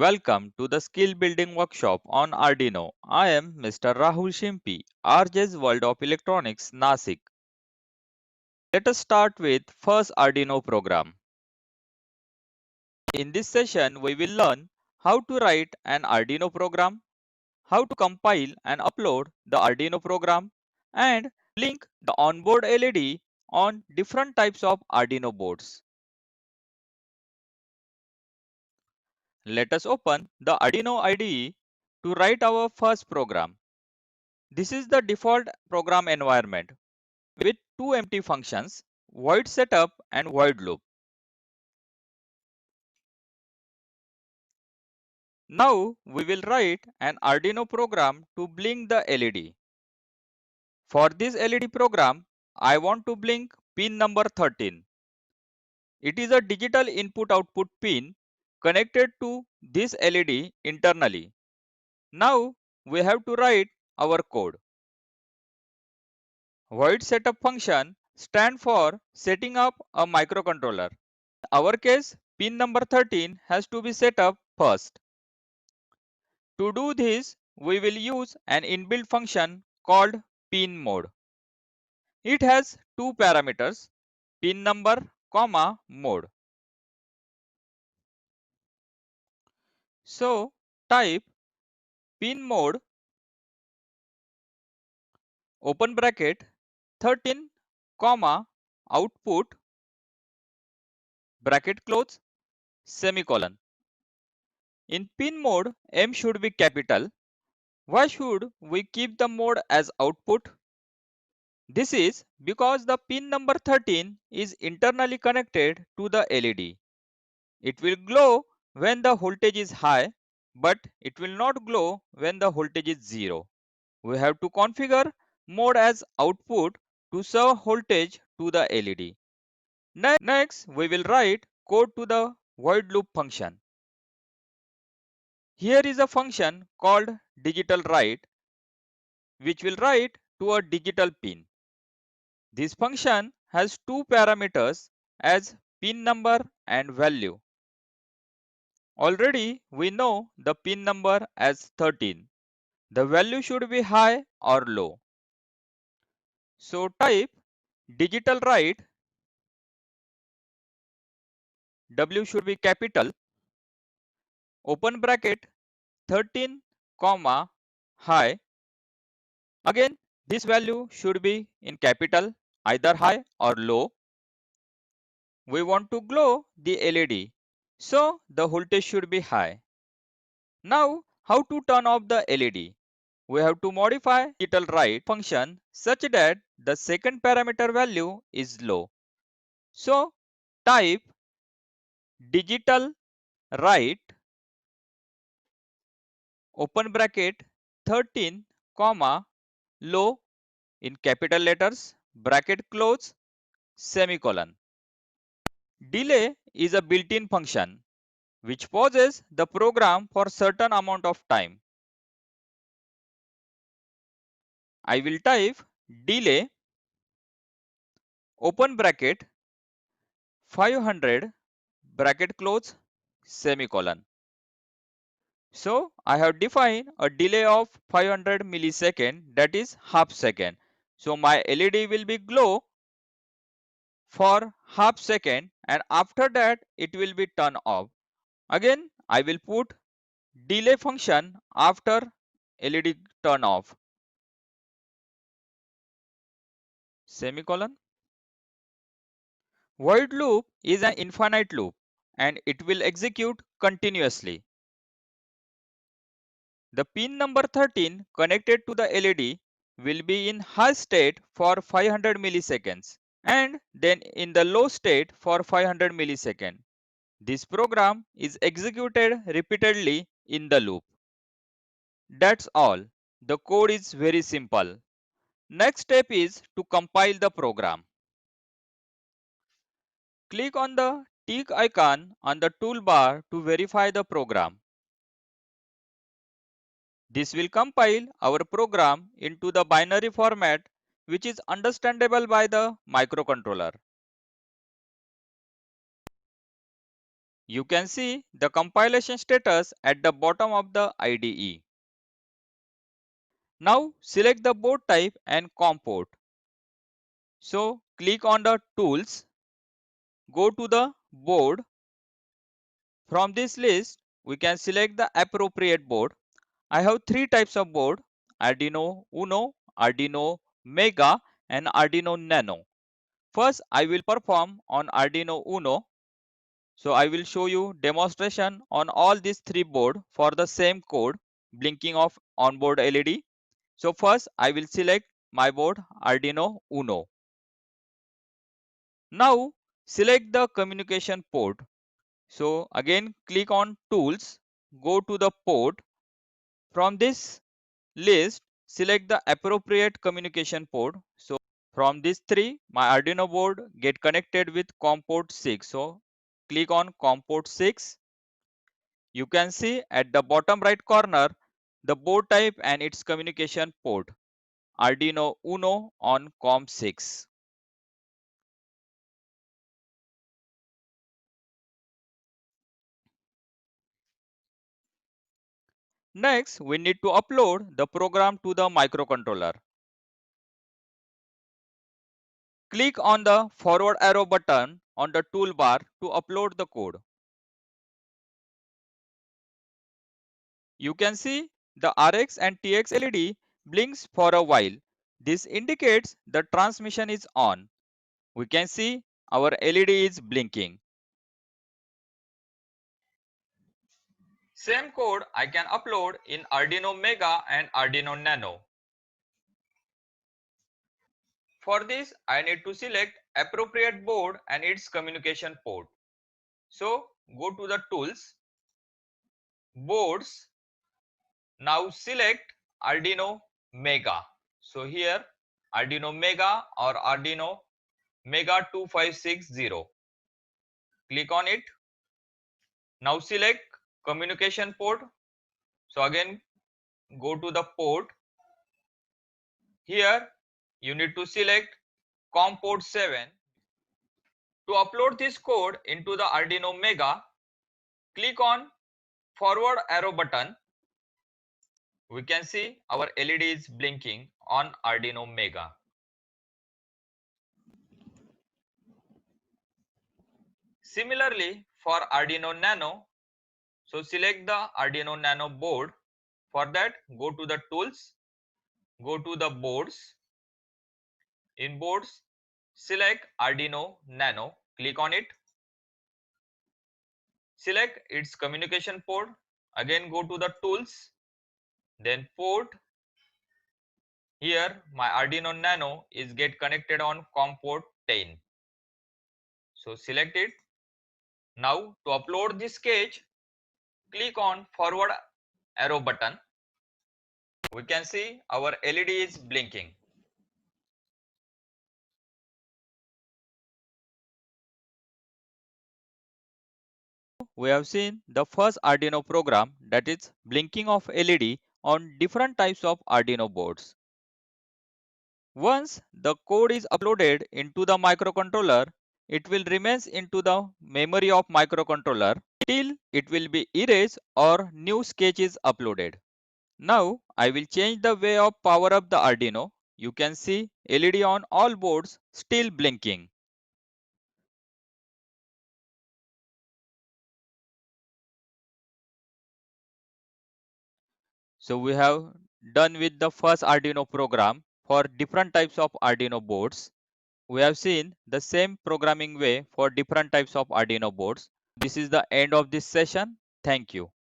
Welcome to the skill building workshop on Arduino. I am Mr. Rahul Shimpi, RJ's World of Electronics, Nasik. Let us start with first Arduino program. In this session, we will learn how to write an Arduino program, how to compile and upload the Arduino program, and blink the onboard LED on different types of Arduino boards. Let us open the Arduino IDE to write our first program. This is the default program environment with two empty functions, void setup and void loop. Now we will write an Arduino program to blink the LED. For this LED program, I want to blink pin number 13. It is a digital input-output pin connected to this LED internally. Now we have to write our code. Void setup function stands for setting up a microcontroller. In our case, pin number 13 has to be set up first. To do this, we will use an inbuilt function called pin mode. It has two parameters, pin number, mode. So type pin mode, open bracket, 13, output, bracket close, semicolon. In pin mode, M should be capital. Why should we keep the mode as output? This is because the pin number 13 is internally connected to the LED. It will glow when the voltage is high, but it will not glow when the voltage is 0. We have to configure mode as output to serve voltage to the LED. Next, we will write code to the void loop function. Here is a function called digital write, which will write to a digital pin. This function has two parameters as pin number and value. Already we know the pin number as 13. The value should be high or low. So type digital write, W should be capital, open bracket, 13, high. Again, this value should be in capital, either high or low. We want to glow the LED, so the voltage should be high. Now, how to turn off the LED? We have to modify digital write function such that the second parameter value is low. So type digital write, open bracket, 13, low in capital letters, bracket close, semicolon. Delay is a built-in function which pauses the program for certain amount of time. I will type delay, open bracket, 500, bracket close, semicolon. So I have defined a delay of 500 millisecond, that is half second. So my LED will be glow for half second and after that it will be turned off. Again I will put delay function after LED turn off, semicolon. Void loop is an infinite loop and it will execute continuously. The pin number 13 connected to the LED will be in high state for 500 milliseconds and then in the low state for 500 milliseconds. This program is executed repeatedly in the loop. That's all. The code is very simple. Next step is to compile the program. Click on the tick icon on the toolbar to verify the program. This will compile our program into the binary format which is understandable by the microcontroller. You can see the compilation status at the bottom of the IDE. Now select the board type and COM port. So click on the tools, go to the board. From this list, we can select the appropriate board. I have three types of board: Arduino Uno, Arduino Mega and Arduino Nano. First, I will perform on Arduino Uno. So I will show you demonstration on all these three board for the same code, blinking of onboard LED. So first I will select my board Arduino Uno. Now select the communication port. So again click on tools, go to the port. From this list, select the appropriate communication port. So from these three, my Arduino board get connected with COM port 6. So click on COM port 6. You can see at the bottom right corner the board type and its communication port, Arduino Uno on COM6. Next, we need to upload the program to the microcontroller. Click on the forward arrow button on the toolbar to upload the code. You can see the RX and TX LED blinks for a while. This indicates the transmission is on. We can see our LED is blinking. Same code I can upload in Arduino Mega and Arduino Nano. For this, I need to select appropriate board and its communication port. So go to the tools, boards. Now select Arduino Mega. So here Arduino Mega or Arduino Mega 2560. Click on it. Now select communication port. So again go to the port. Here you need to select COM port 7. To upload this code into the Arduino Mega, click on forward arrow button. We can see our LED is blinking on Arduino Mega. Similarly, for Arduino Nano, so select the Arduino Nano board. For that, go to the tools, go to the boards. In boards, select Arduino Nano, click on it. Select its communication port. Again, go to the tools, then port. Here, my Arduino Nano is get connected on COM port 10. So select it. Now to upload this sketch, click on forward arrow button. We can see our LED is blinking. We have seen the first Arduino program, that is blinking of LED on different types of Arduino boards. Once the code is uploaded into the microcontroller, it will remain into the memory of microcontroller till it will be erased or new sketch is uploaded. Now I will change the way of power up the Arduino. You can see LED on all boards still blinking. So we have done with the first Arduino program for different types of Arduino boards. We have seen the same programming way for different types of Arduino boards. This is the end of this session. Thank you.